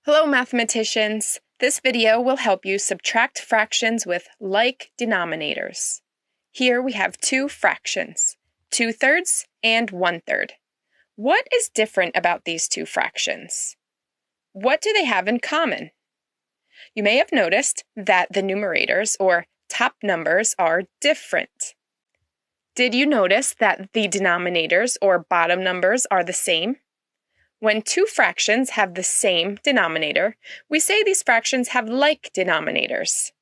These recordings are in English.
Hello, mathematicians! This video will help you subtract fractions with like denominators. Here we have two fractions, 2/3 and 1/3. What is different about these two fractions? What do they have in common? You may have noticed that the numerators, or top numbers, are different. Did you notice that the denominators, or bottom numbers, are the same? When two fractions have the same denominator, we say these fractions have like denominators.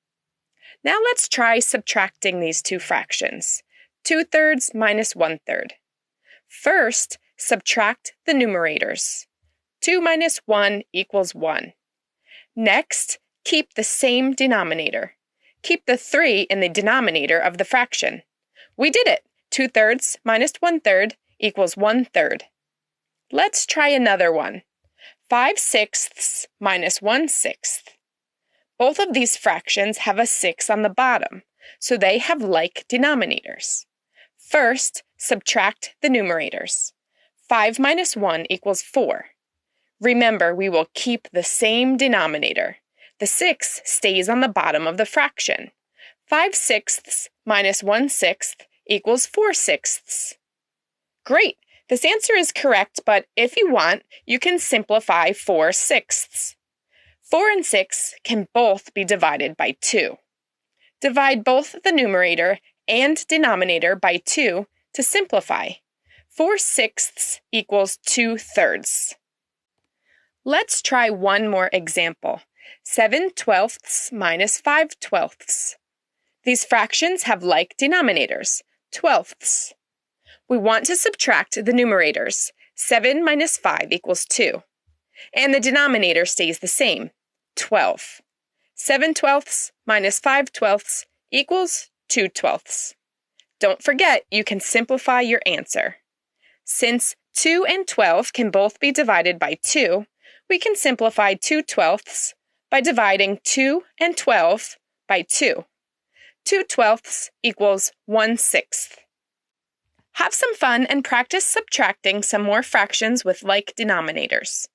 Now let's try subtracting these two fractions, 2/3 minus 1/3. First, subtract the numerators. 2 minus 1 equals 1. Next, keep the same denominator. Keep the 3 in the denominator of the fraction. We did it! 2/3 minus 1/3 equals 1/3. Let's try another one. 5/6 minus 1/6. Both of these fractions have a 6 on the bottom, so they have like denominators. First, subtract the numerators. 5 minus 1 equals 4. Remember, we will keep the same denominator. The 6 stays on the bottom of the fraction. 5/6 minus 1/6 equals 4/6. Great! This answer is correct, but if you want, you can simplify 4/6. 4 and 6 can both be divided by 2. Divide both the numerator and denominator by 2 to simplify. 4/6 equals 2/3. Let's try one more example. 7/12 minus 5/12. These fractions have like denominators, twelfths. We want to subtract the numerators. 7 minus 5 equals 2. And the denominator stays the same, 12. 7/12 minus 5/12 equals 2/12. Don't forget, you can simplify your answer. Since 2 and 12 can both be divided by 2, we can simplify 2/12 by dividing 2 and 12 by 2. 2/12 equals 1/6. Have some fun and practice subtracting some more fractions with like denominators.